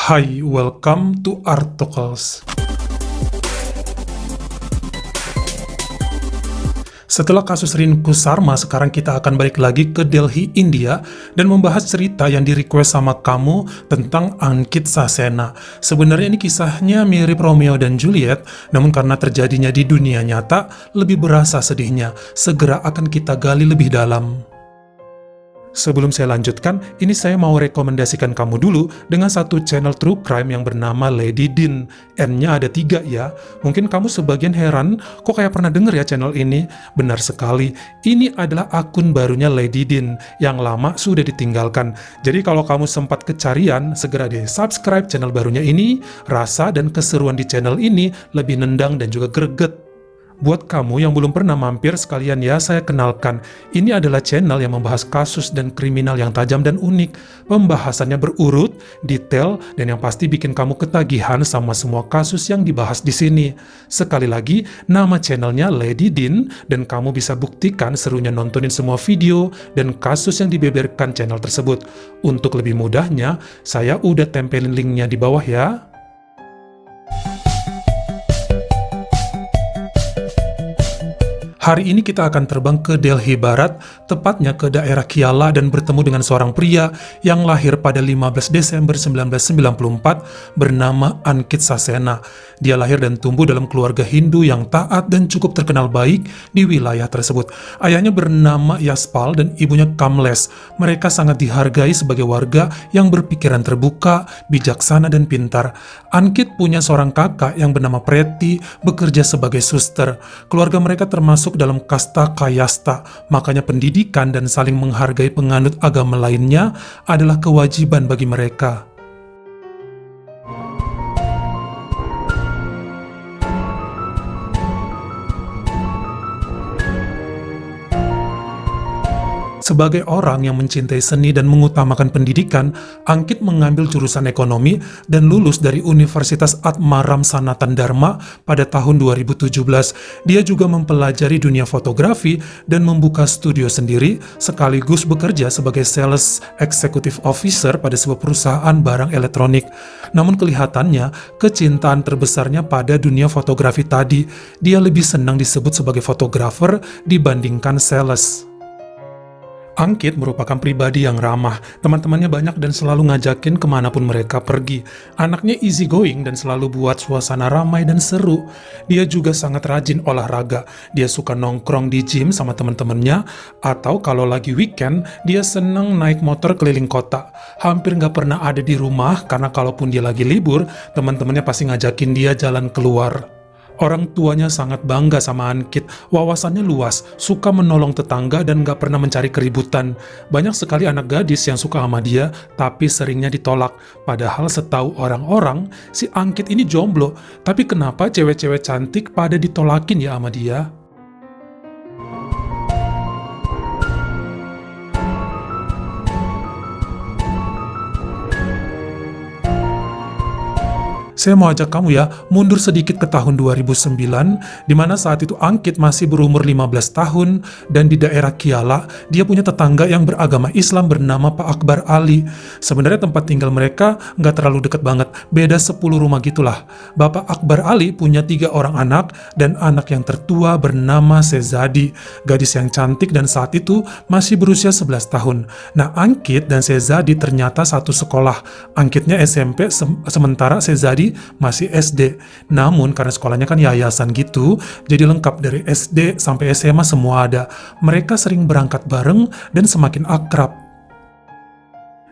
Hi, welcome to Articles. Setelah kasus Rinku Sarma, sekarang kita akan balik lagi ke Delhi, India, dan membahas cerita yang di-request sama kamu tentang Ankit Sasena. Sebenarnya ini kisahnya mirip Romeo dan Juliet, namun karena terjadinya di dunia nyata, lebih berasa sedihnya. Segera akan kita gali lebih dalam. Sebelum saya lanjutkan, ini saya mau rekomendasikan kamu dulu dengan satu channel true crime yang bernama Lady Din. N-nya ada 3 ya. Mungkin kamu sebagian heran, kok kayak pernah denger ya channel ini? Benar sekali, ini adalah akun barunya Lady Din, yang lama sudah ditinggalkan. Jadi kalau kamu sempat kecarian, segera di-subscribe channel barunya ini. Rasa dan keseruan di channel ini lebih nendang dan juga greget. Buat kamu yang belum pernah mampir, sekalian ya saya kenalkan. Ini adalah channel yang membahas kasus dan kriminal yang tajam dan unik. Pembahasannya berurut, detail, dan yang pasti bikin kamu ketagihan sama semua kasus yang dibahas di sini. Sekali lagi, nama channelnya Lady Din, dan kamu bisa buktikan serunya nontonin semua video dan kasus yang dibeberkan channel tersebut. Untuk lebih mudahnya, saya udah tempelin linknya di bawah ya. Hari ini kita akan terbang ke Delhi Barat, tepatnya ke daerah Kiala dan bertemu dengan seorang pria yang lahir pada 15 Desember 1994 bernama Ankit Sasena. Dia lahir dan tumbuh dalam keluarga Hindu yang taat dan cukup terkenal baik di wilayah tersebut. Ayahnya bernama Yaspal dan ibunya Kamles. Mereka sangat dihargai sebagai warga yang berpikiran terbuka, bijaksana, dan pintar. Ankit punya seorang kakak yang bernama Preti, bekerja sebagai suster. Keluarga mereka termasuk dalam kasta kayasta, makanya pendidikan dan saling menghargai penganut agama lainnya adalah kewajiban bagi mereka. Sebagai orang yang mencintai seni dan mengutamakan pendidikan, Ankit mengambil jurusan ekonomi dan lulus dari Universitas Atmaram Sanatan Dharma pada tahun 2017. Dia juga mempelajari dunia fotografi dan membuka studio sendiri, sekaligus bekerja sebagai sales executive officer pada sebuah perusahaan barang elektronik. Namun kelihatannya, kecintaan terbesarnya pada dunia fotografi tadi. Dia lebih senang disebut sebagai fotografer dibandingkan sales. Ankit merupakan pribadi yang ramah, teman-temannya banyak dan selalu ngajakin kemanapun mereka pergi. Anaknya easy going dan selalu buat suasana ramai dan seru. Dia juga sangat rajin olahraga, dia suka nongkrong di gym sama teman-temannya, atau kalau lagi weekend, dia seneng naik motor keliling kota. Hampir nggak pernah ada di rumah, karena kalaupun dia lagi libur, teman-temannya pasti ngajakin dia jalan keluar. Orang tuanya sangat bangga sama Ankit, wawasannya luas, suka menolong tetangga dan gak pernah mencari keributan. Banyak sekali anak gadis yang suka sama dia, tapi seringnya ditolak. Padahal setahu orang-orang, si Ankit ini jomblo, tapi kenapa cewek-cewek cantik pada ditolakin ya sama dia? Saya mau ajak kamu ya mundur sedikit ke tahun 2009, di mana saat itu Ankit masih berumur 15 tahun, dan di daerah Kiala, dia punya tetangga yang beragama Islam bernama Pak Akbar Ali. Sebenarnya tempat tinggal mereka nggak terlalu dekat banget, beda 10 rumah gitulah. Bapak Akbar Ali punya 3 orang anak, dan anak yang tertua bernama Sezadi, gadis yang cantik dan saat itu masih berusia 11 tahun. Nah, Ankit dan Sezadi ternyata satu sekolah. Ankitnya SMP, sementara Sezadi masih SD. Namun karena sekolahnya kan yayasan gitu, jadi lengkap dari SD sampai SMA semua ada. Mereka sering berangkat bareng dan semakin akrab.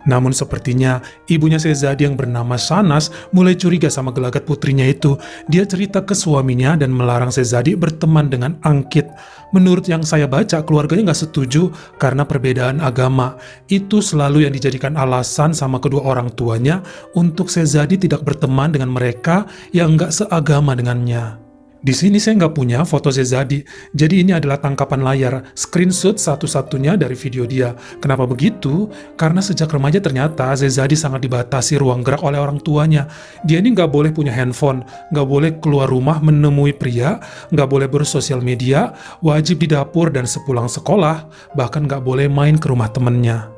Namun sepertinya ibunya Sezadi yang bernama Shanas mulai curiga sama gelagat putrinya itu. Dia cerita ke suaminya dan melarang Sezadi berteman dengan Ankit. Menurut yang saya baca, keluarganya nggak setuju karena perbedaan agama. Itu selalu yang dijadikan alasan sama kedua orang tuanya untuk Sezadi tidak berteman dengan mereka yang nggak seagama dengannya. Di sini saya nggak punya foto Sezadi, jadi ini adalah tangkapan layar, screenshot satu-satunya dari video dia. Kenapa begitu? Karena sejak remaja ternyata Sezadi sangat dibatasi ruang gerak oleh orang tuanya. Dia ini nggak boleh punya handphone, nggak boleh keluar rumah menemui pria, nggak boleh bersosial media, wajib di dapur dan sepulang sekolah, bahkan nggak boleh main ke rumah temennya.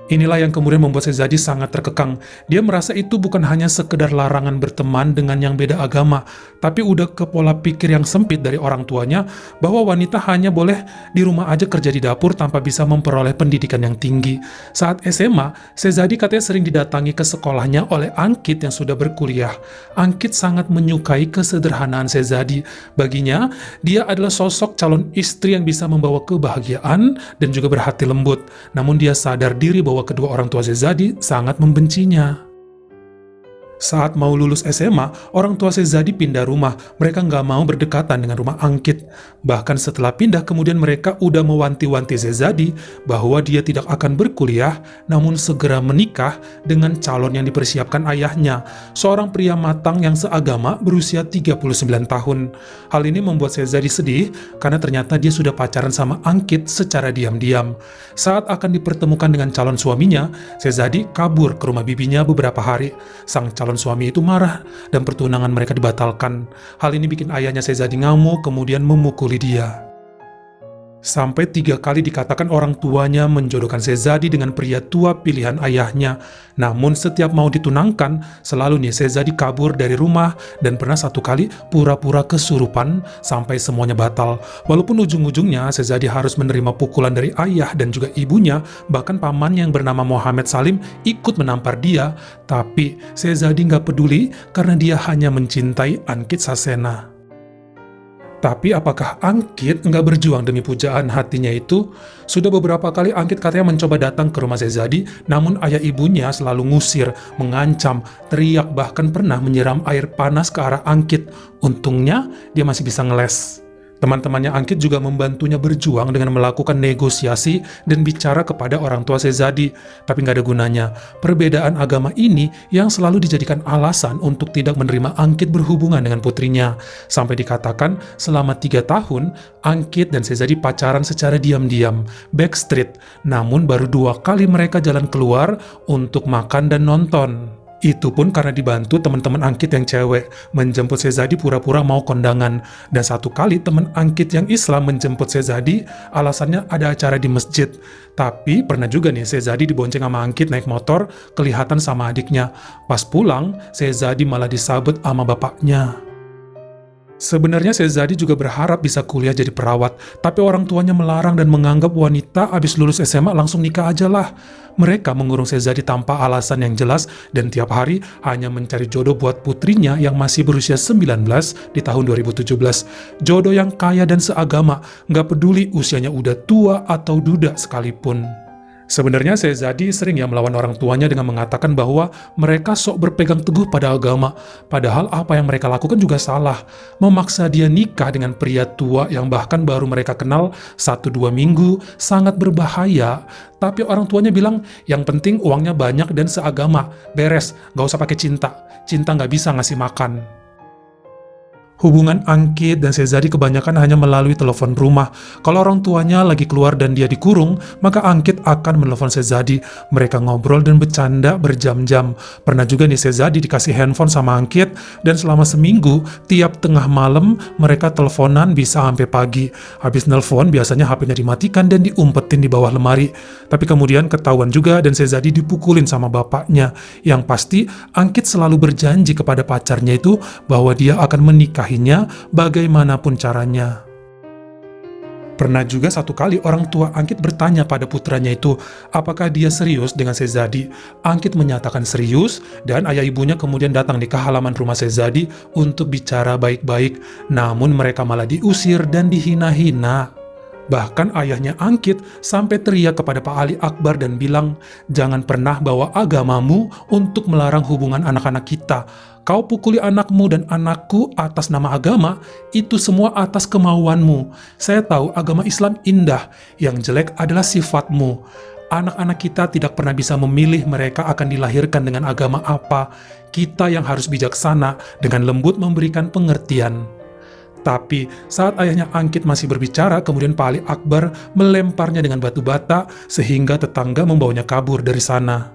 Inilah yang kemudian membuat Sezadi sangat terkekang. Dia merasa itu bukan hanya sekedar larangan berteman dengan yang beda agama, tapi udah ke pola pikir yang sempit dari orang tuanya bahwa wanita hanya boleh di rumah aja kerja di dapur tanpa bisa memperoleh pendidikan yang tinggi. Saat SMA, Sezadi katanya sering didatangi ke sekolahnya oleh Ankit yang sudah berkuliah. Ankit sangat menyukai kesederhanaan Sezadi. Baginya, dia adalah sosok calon istri yang bisa membawa kebahagiaan dan juga berhati lembut. Namun dia sadar diri bahwa kedua orang tua Sezadi sangat membencinya. Saat mau lulus SMA, orang tua Sezadi pindah rumah. Mereka nggak mau berdekatan dengan rumah Ankit. Bahkan setelah pindah, kemudian mereka udah mewanti-wanti Sezadi bahwa dia tidak akan berkuliah, namun segera menikah dengan calon yang dipersiapkan ayahnya, seorang pria matang yang seagama berusia 39 tahun. Hal ini membuat Sezadi sedih karena ternyata dia sudah pacaran sama Ankit secara diam-diam. Saat akan dipertemukan dengan calon suaminya, Sezadi kabur ke rumah bibinya beberapa hari. Sang calon suami itu marah dan pertunangan mereka dibatalkan. Hal ini bikin ayahnya Sezadi ngamuk kemudian memukuli dia. Sampai 3 kali dikatakan orang tuanya menjodohkan Sezadi dengan pria tua pilihan ayahnya. Namun setiap mau ditunangkan, selalu nih Sezadi kabur dari rumah dan pernah 1 kali pura-pura kesurupan sampai semuanya batal. Walaupun ujung-ujungnya Sezadi harus menerima pukulan dari ayah dan juga ibunya, bahkan pamannya yang bernama Muhammad Salim ikut menampar dia, tapi Sezadi nggak peduli karena dia hanya mencintai Ankit Sasena. Tapi apakah Ankit nggak berjuang demi pujaan hatinya itu? Sudah beberapa kali Ankit katanya mencoba datang ke rumah Sezadi, namun ayah ibunya selalu ngusir, mengancam, teriak, bahkan pernah menyiram air panas ke arah Ankit. Untungnya dia masih bisa ngeles. Teman-temannya Ankit juga membantunya berjuang dengan melakukan negosiasi dan bicara kepada orang tua Sezadi, tapi nggak ada gunanya. Perbedaan agama ini yang selalu dijadikan alasan untuk tidak menerima Ankit berhubungan dengan putrinya. Sampai dikatakan selama 3 tahun, Ankit dan Sezadi pacaran secara diam-diam, backstreet, namun baru 2 kali mereka jalan keluar untuk makan dan nonton. Itu pun karena dibantu teman-teman Ankit yang cewek, menjemput Sezadi pura-pura mau kondangan. Dan 1 kali teman Ankit yang Islam menjemput Sezadi, alasannya ada acara di masjid. Tapi pernah juga nih Sezadi dibonceng sama Ankit naik motor, kelihatan sama adiknya. Pas pulang, Sezadi malah disabet sama bapaknya. Sebenarnya Sezadi juga berharap bisa kuliah jadi perawat, tapi orang tuanya melarang dan menganggap wanita abis lulus SMA langsung nikah aja lah. Mereka mengurung Sezadi tanpa alasan yang jelas dan tiap hari hanya mencari jodoh buat putrinya yang masih berusia 19 di tahun 2017. Jodoh yang kaya dan seagama, nggak peduli usianya udah tua atau duda sekalipun. Sebenarnya Sezadi sering melawan orang tuanya dengan mengatakan bahwa mereka sok berpegang teguh pada agama, padahal apa yang mereka lakukan juga salah. Memaksa dia nikah dengan pria tua yang bahkan baru mereka kenal 1-2 minggu sangat berbahaya. Tapi orang tuanya bilang, yang penting uangnya banyak dan seagama, beres, gak usah pakai cinta. Cinta gak bisa ngasih makan. Hubungan Ankit dan Sezadi kebanyakan hanya melalui telepon rumah. Kalau orang tuanya lagi keluar dan dia dikurung, maka Ankit akan menelpon Sezadi. Mereka ngobrol dan bercanda berjam-jam. Pernah juga nih Sezadi dikasih handphone sama Ankit, dan selama seminggu, tiap tengah malam mereka teleponan bisa sampai pagi. Habis nelpon, biasanya HP-nya dimatikan dan diumpetin di bawah lemari. Tapi kemudian ketahuan juga dan Sezadi dipukulin sama bapaknya. Yang pasti, Ankit selalu berjanji kepada pacarnya itu bahwa dia akan menikahinya bagaimanapun caranya. Pernah juga 1 kali orang tua Ankit bertanya pada putranya itu, apakah dia serius dengan Sezadi. Ankit menyatakan serius, dan ayah ibunya kemudian datang di halaman rumah Sezadi untuk bicara baik-baik, namun mereka malah diusir dan dihina-hina. Bahkan ayahnya Ankit sampai teriak kepada Pak Ali Akbar dan bilang, jangan pernah bawa agamamu untuk melarang hubungan anak-anak kita. Kau pukuli anakmu dan anakku atas nama agama, itu semua atas kemauanmu. Saya tahu agama Islam indah, yang jelek adalah sifatmu. Anak-anak kita tidak pernah bisa memilih mereka akan dilahirkan dengan agama apa. Kita yang harus bijaksana dengan lembut memberikan pengertian. Tapi saat ayahnya Ankit masih berbicara, kemudian Pak Ali Akbar melemparnya dengan batu bata sehingga tetangga membawanya kabur dari sana.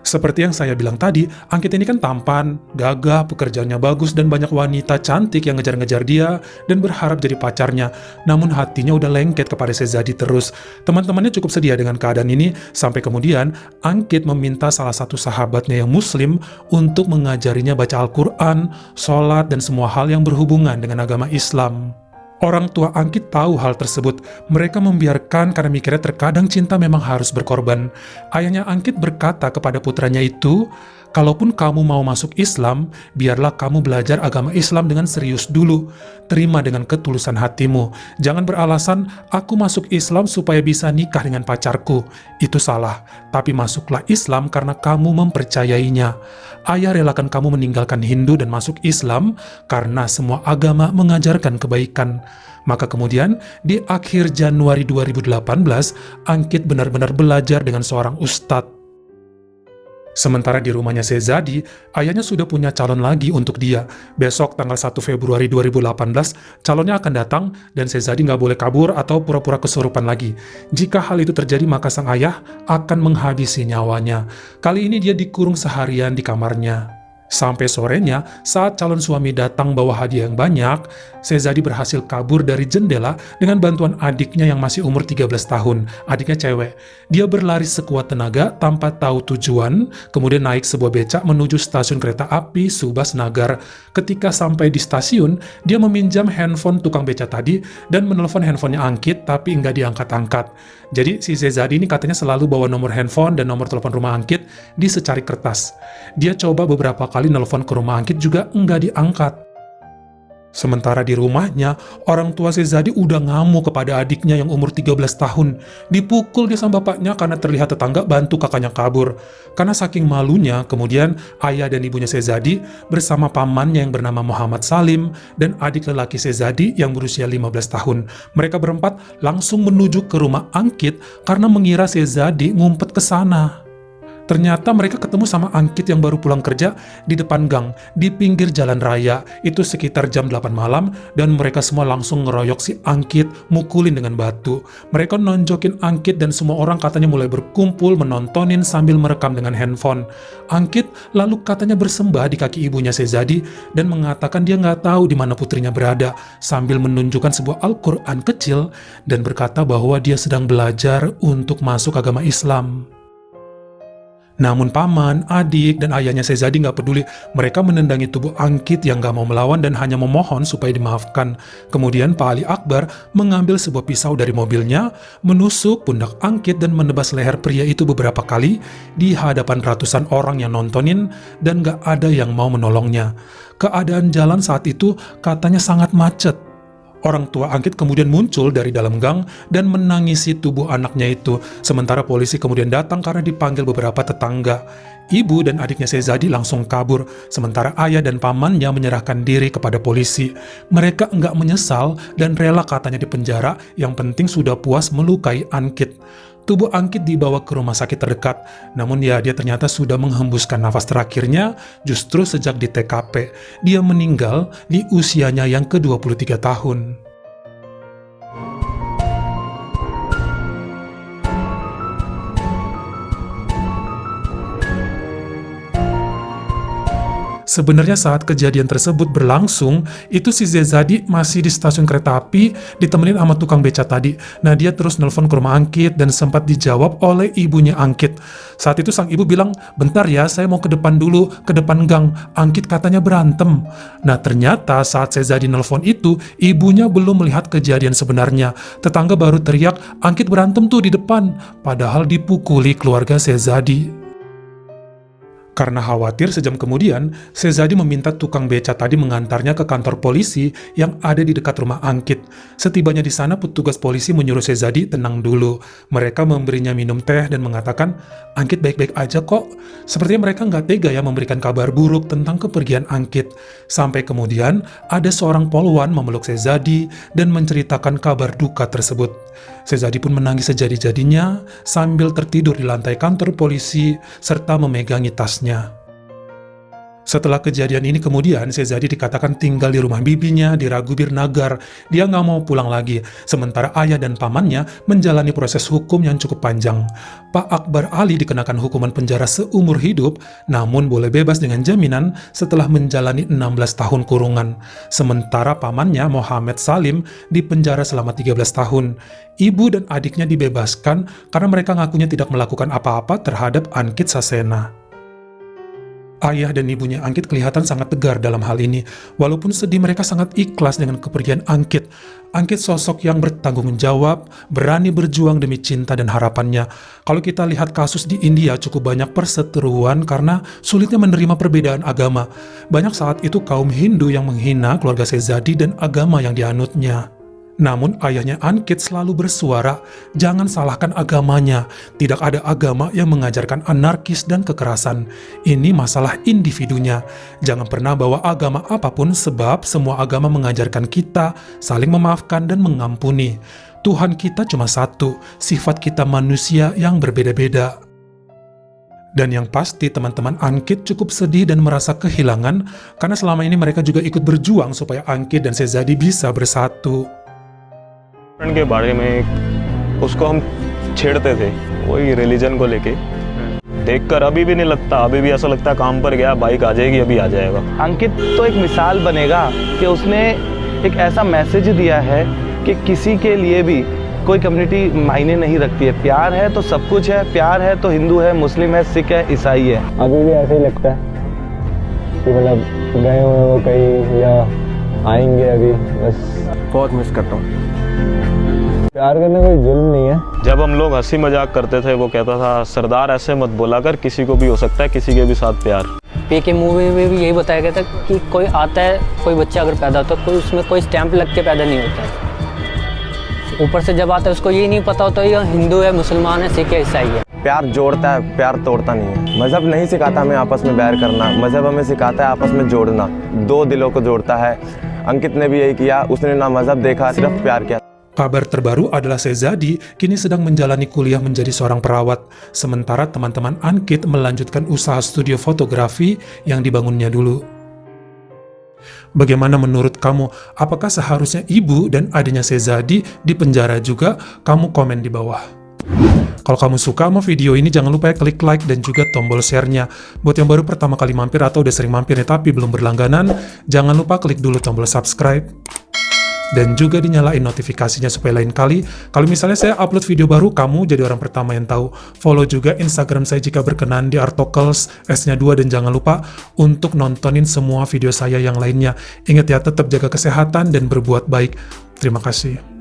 Seperti yang saya bilang tadi, Angkit ini kan tampan, gagah, pekerjaannya bagus, dan banyak wanita cantik yang ngejar-ngejar dia dan berharap jadi pacarnya. Namun hatinya udah lengket kepada Sezadi terus. Teman-temannya cukup sedia dengan keadaan ini, sampai kemudian Angkit meminta salah satu sahabatnya yang muslim untuk mengajarinya baca Al-Quran, sholat, dan semua hal yang berhubungan dengan agama Islam. Orang tua Angkit tahu hal tersebut. Mereka membiarkan karena mikirnya terkadang cinta memang harus berkorban. Ayahnya Angkit berkata kepada putranya itu, "Kalaupun kamu mau masuk Islam, biarlah kamu belajar agama Islam dengan serius dulu. Terima dengan ketulusan hatimu. Jangan beralasan, aku masuk Islam supaya bisa nikah dengan pacarku. Itu salah. Tapi masuklah Islam karena kamu mempercayainya. Ayah relakan kamu meninggalkan Hindu dan masuk Islam karena semua agama mengajarkan kebaikan." Maka kemudian, di akhir Januari 2018, Angkit benar-benar belajar dengan seorang ustadz. Sementara di rumahnya Sezadi, ayahnya sudah punya calon lagi untuk dia. Besok tanggal 1 Februari 2018, calonnya akan datang dan Sezadi nggak boleh kabur atau pura-pura kesurupan lagi. Jika hal itu terjadi, maka sang ayah akan menghabisi nyawanya. Kali ini dia dikurung seharian di kamarnya. Sampai sorenya, saat calon suami datang bawa hadiah yang banyak, Sezadi berhasil kabur dari jendela dengan bantuan adiknya yang masih umur 13 tahun, adiknya cewek. Dia berlari sekuat tenaga tanpa tahu tujuan, kemudian naik sebuah becak menuju stasiun kereta api Subas Nagar. Ketika sampai di stasiun, dia meminjam handphone tukang becak tadi dan menelpon handphonenya Angkit, tapi nggak diangkat-angkat. Jadi si Sezadi ini katanya selalu bawa nomor handphone dan nomor telepon rumah Angkit di secari kertas. Dia coba beberapa kali nelpon ke rumah Angkit juga nggak diangkat. Sementara di rumahnya, orang tua Sezadi udah ngamuk kepada adiknya yang umur 13 tahun. Dipukul dia sama bapaknya karena terlihat tetangga bantu kakaknya kabur. Karena saking malunya, kemudian ayah dan ibunya Sezadi bersama pamannya yang bernama Muhammad Salim dan adik lelaki Sezadi yang berusia 15 tahun. Mereka berempat langsung menuju ke rumah Angkit karena mengira Sezadi ngumpet ke sana. Ternyata mereka ketemu sama Angkit yang baru pulang kerja di depan gang, di pinggir jalan raya. Itu sekitar jam 8 malam, dan mereka semua langsung ngeroyok si Angkit, mukulin dengan batu. Mereka nonjokin Angkit dan semua orang katanya mulai berkumpul menontonin sambil merekam dengan handphone. Angkit lalu katanya bersembah di kaki ibunya Sezadi dan mengatakan dia nggak tahu di mana putrinya berada, sambil menunjukkan sebuah Al-Quran kecil dan berkata bahwa dia sedang belajar untuk masuk agama Islam. Namun paman, adik, dan ayahnya Sezadi nggak peduli. Mereka menendangi tubuh Angkit yang nggak mau melawan dan hanya memohon supaya dimaafkan. Kemudian Pak Ali Akbar mengambil sebuah pisau dari mobilnya, menusuk pundak Angkit dan menebas leher pria itu beberapa kali di hadapan ratusan orang yang nontonin dan nggak ada yang mau menolongnya. Keadaan jalan saat itu katanya sangat macet. Orang tua Angkit kemudian muncul dari dalam gang dan menangisi tubuh anaknya itu. Sementara polisi kemudian datang karena dipanggil beberapa tetangga. Ibu dan adiknya Sezadi langsung kabur, sementara ayah dan pamannya menyerahkan diri kepada polisi. Mereka enggak menyesal dan rela katanya dipenjara, yang penting sudah puas melukai Angkit. Tubuh Angkit dibawa ke rumah sakit terdekat, namun ya dia ternyata sudah menghembuskan nafas terakhirnya justru sejak di TKP. Dia meninggal di usianya yang ke-23 tahun. Sebenarnya saat kejadian tersebut berlangsung, itu si Sezadi masih di stasiun kereta api ditemenin sama tukang beca tadi. Nah, dia terus nelpon ke rumah Angkit dan sempat dijawab oleh ibunya Angkit. Saat itu sang ibu bilang, "Bentar ya, saya mau ke depan dulu, ke depan gang. Angkit katanya berantem." Nah, ternyata saat Sezadi nelpon itu, ibunya belum melihat kejadian sebenarnya. Tetangga baru teriak, "Angkit berantem tuh di depan." Padahal dipukuli keluarga Sezadi. Karena khawatir, sejam kemudian, Sezadi meminta tukang beca tadi mengantarnya ke kantor polisi yang ada di dekat rumah Angkit. Setibanya di sana, petugas polisi menyuruh Sezadi tenang dulu. Mereka memberinya minum teh dan mengatakan, "Angkit baik-baik aja kok." Sepertinya mereka nggak tega ya memberikan kabar buruk tentang kepergian Angkit. Sampai kemudian, ada seorang polwan memeluk Sezadi dan menceritakan kabar duka tersebut. Sezadi pun menangis sejadi-jadinya sambil tertidur di lantai kantor polisi serta memegangi tasnya. Setelah kejadian ini kemudian, Sezadi dikatakan tinggal di rumah bibinya di Ragubir Nagar. Dia nggak mau pulang lagi, sementara ayah dan pamannya menjalani proses hukum yang cukup panjang. Pak Akbar Ali dikenakan hukuman penjara seumur hidup, namun boleh bebas dengan jaminan setelah menjalani 16 tahun kurungan. Sementara pamannya Muhammad Salim dipenjara selama 13 tahun. Ibu dan adiknya dibebaskan karena mereka ngakunya tidak melakukan apa-apa terhadap Ankit Sasena. Ayah dan ibunya Ankit kelihatan sangat tegar dalam hal ini. Walaupun sedih, mereka sangat ikhlas dengan kepergian Ankit. Ankit sosok yang bertanggung jawab, berani berjuang demi cinta dan harapannya. Kalau kita lihat kasus di India, cukup banyak perseteruan karena sulitnya menerima perbedaan agama. Banyak saat itu kaum Hindu yang menghina keluarga Sezadi dan agama yang dianutnya. Namun ayahnya Ankit selalu bersuara, jangan salahkan agamanya. Tidak ada agama yang mengajarkan anarkis dan kekerasan. Ini masalah individunya. Jangan pernah bawa agama apapun sebab semua agama mengajarkan kita saling memaafkan dan mengampuni. Tuhan kita cuma satu, sifat kita manusia yang berbeda-beda. Dan yang pasti teman-teman Ankit cukup sedih dan merasa kehilangan karena selama ini mereka juga ikut berjuang supaya Ankit dan Sezadi bisa bersatu. के बारे में उसको हम छेड़ते थे वही रिलीजन को लेके देखकर अभी भी नहीं लगता, अभी भी ऐसा लगता है काम पर गया बाइक आ जाएगी अभी आ जाएगा। अंकित तो एक मिसाल बनेगा कि उसने एक ऐसा मैसेज दिया है कि किसी के लिए भी कोई कम्युनिटी मायने नहीं रखती है। प्यार है तो सब कुछ है, प्यार है तो हिंदू है, मुस्लिम है, सिख है, ईसाई है। अभी भी ऐसे ही लगता है कि मतलब गए हुए वो कहीं या आएंगे अभी, बस बहुत मिस करता हूँ। प्यार करना कोई जुल्म नहीं है। जब हम लोग हंसी मजाक करते थे वो कहता था सरदार ऐसे मत बोला कर, किसी को भी हो सकता है किसी के भी साथ प्यार। पीके मूवी में भी यही बताया गया था कि कोई आता है, कोई बच्चा अगर पैदा होता है कोई उसमें कोई स्टैंप लग के पैदा नहीं होता है। ऊपर से जब आता है उसको ये नहीं पता होता ये हिंदू है, मुसलमान है, सिख है, ईसाई है। प्यार जोड़ता है, प्यार तोड़ता नहीं है। मजहब नहीं सिखाता हमें आपस में बैर करना, मजहब हमें सिखाता है आपस में जोड़ना, दो दिलों को जोड़ता है। अंकित ने भी यही किया, उसने ना मजहब देखा, सिर्फ प्यार किया। Kabar terbaru adalah Sezadi kini sedang menjalani kuliah menjadi seorang perawat, sementara teman-teman Ankit melanjutkan usaha studio fotografi yang dibangunnya dulu. Bagaimana menurut kamu? Apakah seharusnya ibu dan adiknya Sezadi dipenjara juga? Kamu komen di bawah. Kalau kamu suka sama video ini, jangan lupa ya klik like dan juga tombol share-nya. Buat yang baru pertama kali mampir atau udah sering mampir nih tapi belum berlangganan, jangan lupa klik dulu tombol subscribe. Dan juga dinyalain notifikasinya supaya lain kali kalau misalnya saya upload video baru, kamu jadi orang pertama yang tahu. Follow juga Instagram saya jika berkenan di Artokels S-nya 2, dan jangan lupa untuk nontonin semua video saya yang lainnya. Ingat ya, tetap jaga kesehatan dan berbuat baik. Terima kasih.